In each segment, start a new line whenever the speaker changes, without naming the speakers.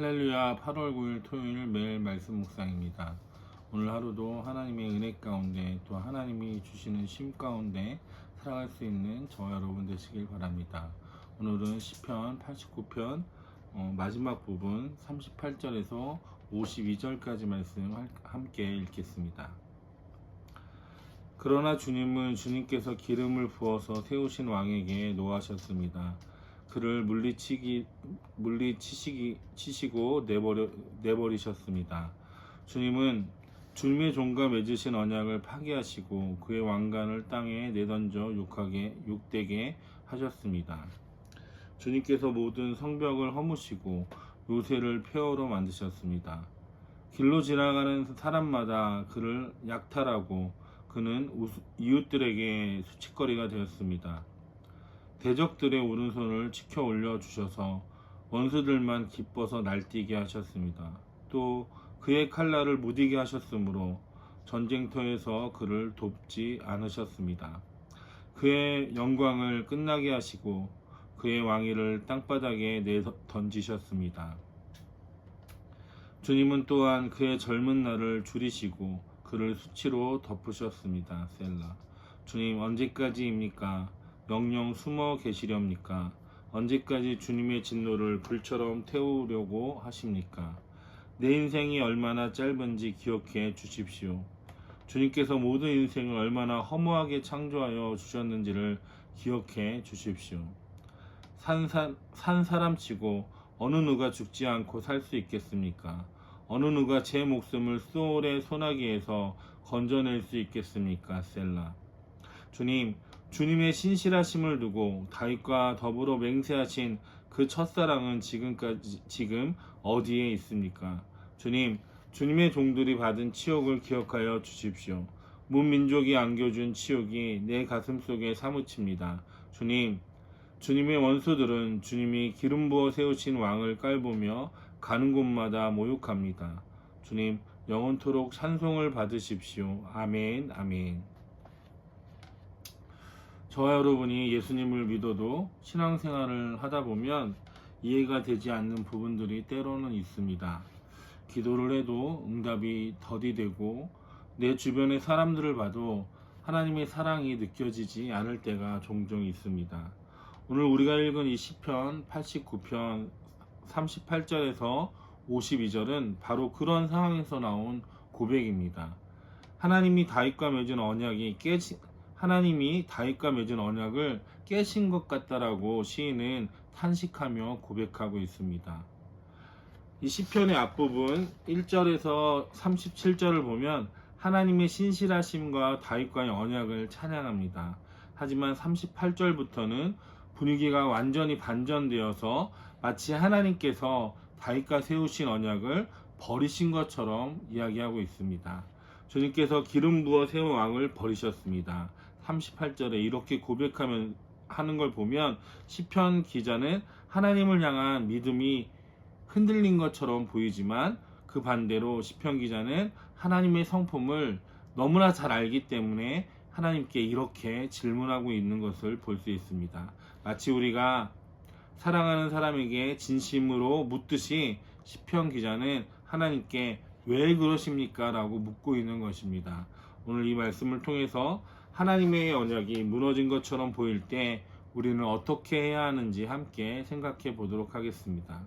할렐루야. 8월 9일 토요일 매일 말씀 묵상입니다. 오늘 하루도 하나님의 은혜 가운데 또 하나님이 주시는 쉼 가운데 살아갈 수 있는 저와 여러분 되시길 바랍니다. 오늘은 시편 89편 마지막 부분 38절에서 52절까지 말씀 함께 읽겠습니다. 그러나 주님은 주님께서 기름을 부어서 세우신 왕에게 노하셨습니다. 그를 물리치시고 내버리셨습니다. 주님은 주님의 종과 맺으신 언약을 파기하시고 그의 왕관을 땅에 내던져 욕되게 하셨습니다. 주님께서 모든 성벽을 허무시고 요새를 폐허로 만드셨습니다. 길로 지나가는 사람마다 그를 약탈하고 그는 이웃들에게 수치거리가 되었습니다. 대적들의 오른손을 치켜 올려주셔서 원수들만 기뻐서 날뛰게 하셨습니다. 또 그의 칼날을 무디게 하셨으므로 전쟁터에서 그를 돕지 않으셨습니다. 그의 영광을 끝나게 하시고 그의 왕위를 땅바닥에 내던지셨습니다. 주님은 또한 그의 젊은 날을 줄이시고 그를 수치로 덮으셨습니다. 셀라. 주님, 언제까지입니까? 영영 숨어 계시렵니까? 언제까지 주님의 진노를 불처럼 태우려고 하십니까? 내 인생이 얼마나 짧은지 기억해 주십시오. 주님께서 모든 인생을 얼마나 허무하게 창조하여 주셨는지를 기억해 주십시오. 산 사람치고 어느 누가 죽지 않고 살 수 있겠습니까? 어느 누가 제 목숨을 소울의 소나기에서 건져낼 수 있겠습니까? 셀라. 주님, 주님의 신실하심을 두고 다윗과 더불어 맹세하신 그 첫사랑은 지금 어디에 있습니까? 주님, 주님의 종들이 받은 치욕을 기억하여 주십시오. 문민족이 안겨준 치욕이 내 가슴 속에 사무칩니다. 주님, 주님의 원수들은 주님이 기름 부어 세우신 왕을 깔보며 가는 곳마다 모욕합니다. 주님, 영원토록 찬송을 받으십시오. 아멘, 아멘. 저와 여러분이 예수님을 믿어도 신앙생활을 하다 보면 이해가 되지 않는 부분들이 때로는 있습니다. 기도를 해도 응답이 더디되고 내 주변의 사람들을 봐도 하나님의 사랑이 느껴지지 않을 때가 종종 있습니다. 오늘 우리가 읽은 이 시편 89편 38절에서 52절은 바로 그런 상황에서 나온 고백입니다. 하나님이 다윗과 맺은 언약을 깨신 것 같다라고 시인은 탄식하며 고백하고 있습니다. 이 시편의 앞부분 1절에서 37절을 보면 하나님의 신실하심과 다윗과의 언약을 찬양합니다. 하지만 38절부터는 분위기가 완전히 반전되어서 마치 하나님께서 다윗과 세우신 언약을 버리신 것처럼 이야기하고 있습니다. 주님께서 기름 부어 세운 왕을 버리셨습니다. 38절에 이렇게 고백하는 걸 보면 시편 기자는 하나님을 향한 믿음이 흔들린 것처럼 보이지만 그 반대로 시편 기자는 하나님의 성품을 너무나 잘 알기 때문에 하나님께 이렇게 질문하고 있는 것을 볼 수 있습니다. 마치 우리가 사랑하는 사람에게 진심으로 묻듯이 시편 기자는 하나님께 왜 그러십니까? 라고 묻고 있는 것입니다. 오늘 이 말씀을 통해서 하나님의 언약이 무너진 것처럼 보일 때 우리는 어떻게 해야 하는지 함께 생각해 보도록 하겠습니다.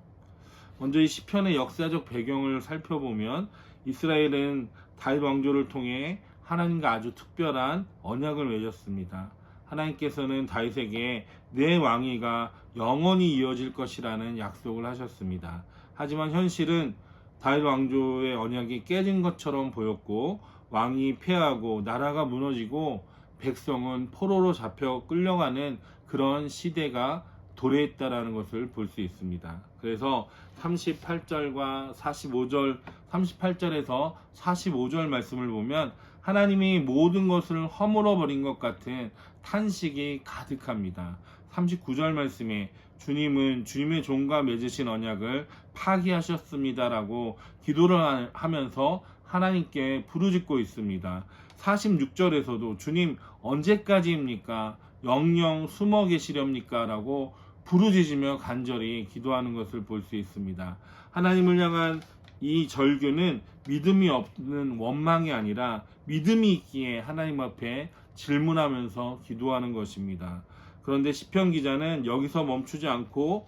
먼저 이 시편의 역사적 배경을 살펴보면 이스라엘은 다윗 왕조를 통해 하나님과 아주 특별한 언약을 맺었습니다. 하나님께서는 다윗에게 내 왕위가 영원히 이어질 것이라는 약속을 하셨습니다. 하지만 현실은 다윗 왕조의 언약이 깨진 것처럼 보였고 왕이 패하고 나라가 무너지고 백성은 포로로 잡혀 끌려가는 그런 시대가 도래했다라는 것을 볼 수 있습니다. 그래서 38절과 45절, 38절에서 45절 말씀을 보면 하나님이 모든 것을 허물어 버린 것 같은 탄식이 가득합니다. 39절 말씀에 주님은 주님의 종과 맺으신 언약을 파기하셨습니다라고 기도를 하면서 하나님께 부르짖고 있습니다. 46절에서도 주님 언제까지입니까? 영영 숨어 계시렵니까? 라고 부르짖으며 간절히 기도하는 것을 볼 수 있습니다. 하나님을 향한 이 절규는 믿음이 없는 원망이 아니라 믿음이 있기에 하나님 앞에 질문하면서 기도하는 것입니다. 그런데 시편 기자는 여기서 멈추지 않고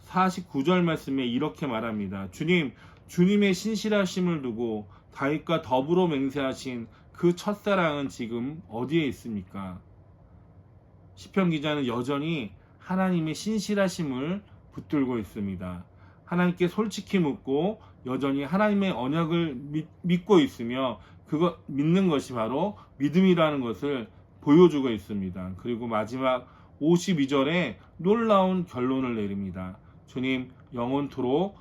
49절 말씀에 이렇게 말합니다. 주님의 신실하심을 두고 다윗과 더불어 맹세하신 그 첫사랑은 지금 어디에 있습니까? 시편 기자는 여전히 하나님의 신실하심을 붙들고 있습니다. 하나님께 솔직히 묻고 여전히 하나님의 언약을 믿고 있으며 그거 믿는 것이 바로 믿음이라는 것을 보여주고 있습니다. 그리고 마지막 52절에 놀라운 결론을 내립니다. 주님 영원토록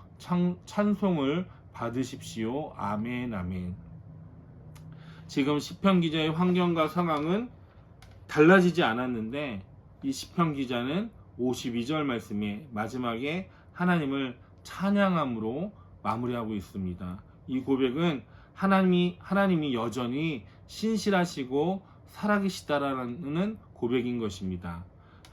찬송을 받으십시오. 아멘 아멘. 지금 시편 기자의 환경과 상황은 달라지지 않았는데 이 시편 기자는 52절 말씀에 마지막에 하나님을 찬양함으로 마무리하고 있습니다. 이 고백은 하나님이 여전히 신실하시고 살아계시다라는 고백인 것입니다.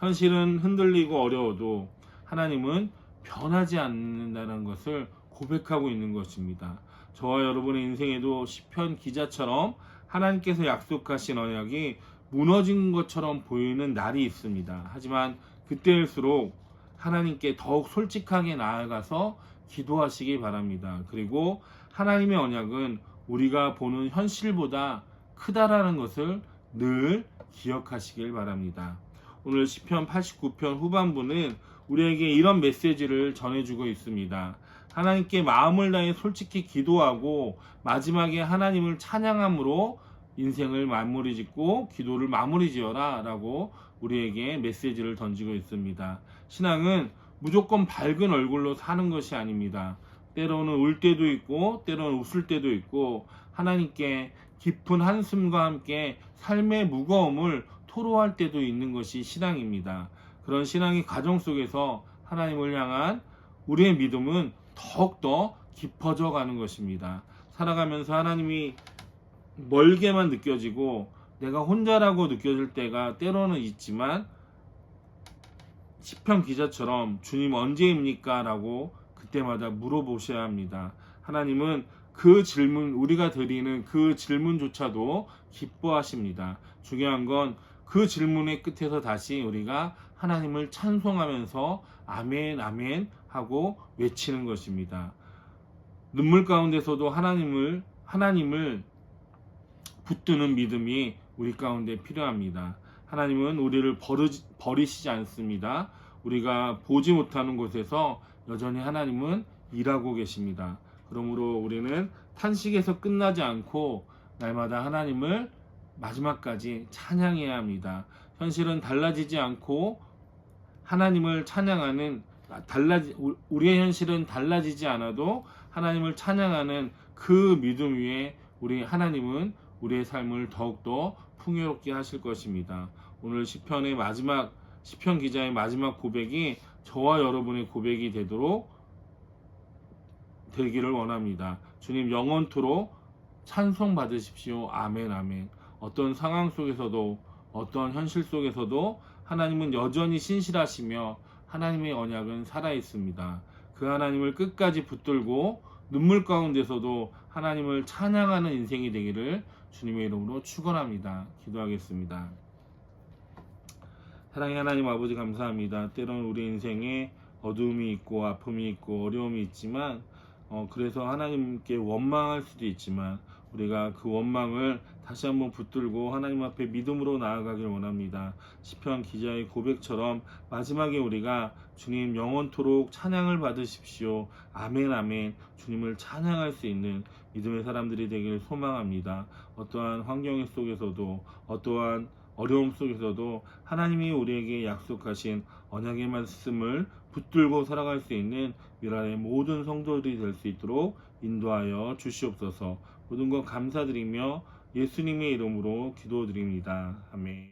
현실은 흔들리고 어려워도 하나님은 변하지 않는다는 것을 고백하고 있는 것입니다. 저와 여러분의 인생에도 시편 기자처럼 하나님께서 약속하신 언약이 무너진 것처럼 보이는 날이 있습니다. 하지만 그때일수록 하나님께 더욱 솔직하게 나아가서 기도하시기 바랍니다. 그리고 하나님의 언약은 우리가 보는 현실보다 크다라는 것을 늘 기억하시길 바랍니다. 오늘 시편 89편 후반부는 우리에게 이런 메시지를 전해주고 있습니다. 하나님께 마음을 다해 솔직히 기도하고 마지막에 하나님을 찬양함으로 인생을 마무리 짓고 기도를 마무리 지어라 라고 우리에게 메시지를 던지고 있습니다. 신앙은 무조건 밝은 얼굴로 사는 것이 아닙니다. 때로는 울 때도 있고 때로는 웃을 때도 있고 하나님께 깊은 한숨과 함께 삶의 무거움을 토로할 때도 있는 것이 신앙입니다. 그런 신앙의 과정 속에서 하나님을 향한 우리의 믿음은 더욱더 깊어져 가는 것입니다. 살아가면서 하나님이 멀게만 느껴지고 내가 혼자라고 느껴질 때가 때로는 있지만 시편 기자처럼 주님 언제입니까? 라고 그때마다 물어보셔야 합니다. 하나님은 그 질문, 우리가 드리는 그 질문조차도 기뻐하십니다. 중요한 건 그 질문의 끝에서 다시 우리가 하나님을 찬송하면서 아멘 아멘 하고 외치는 것입니다. 눈물 가운데서도 하나님을 붙드는 믿음이 우리 가운데 필요합니다. 하나님은 우리를 버리시지 않습니다. 우리가 보지 못하는 곳에서 여전히 하나님은 일하고 계십니다. 그러므로 우리는 탄식에서 끝나지 않고 날마다 하나님을 마지막까지 찬양해야 합니다. 현실은 달라지지 않고 하나님을 찬양하는 우리의 현실은 달라지지 않아도 하나님을 찬양하는 그 믿음 위에 우리 하나님은 우리의 삶을 더욱더 풍요롭게 하실 것입니다. 오늘 시편 기자의 마지막 고백이 저와 여러분의 고백이 되기를 원합니다. 주님 영원토록 찬송 받으십시오. 아멘 아멘. 어떤 상황 속에서도 어떤 현실 속에서도 하나님은 여전히 신실하시며 하나님의 언약은 살아있습니다. 그 하나님을 끝까지 붙들고 눈물 가운데서도 하나님을 찬양하는 인생이 되기를 주님의 이름으로 축원합니다. 기도하겠습니다. 사랑의 하나님 아버지 감사합니다. 때로는 우리 인생에 어두움이 있고 아픔이 있고 어려움이 있지만 그래서 하나님께 원망할 수도 있지만 우리가 그 원망을 다시 한번 붙들고 하나님 앞에 믿음으로 나아가길 원합니다. 시편 기자의 고백처럼 마지막에 우리가 주님 영원토록 찬양을 받으십시오. 아멘 아멘. 주님을 찬양할 수 있는 믿음의 사람들이 되길 소망합니다. 어떠한 환경 속에서도 어떠한 어려움 속에서도 하나님이 우리에게 약속하신 언약의 말씀을 붙들고 살아갈 수 있는 미라의 모든 성도들이 될 수 있도록 인도하여 주시옵소서. 모든 것 감사드리며 예수님의 이름으로 기도드립니다. 아멘.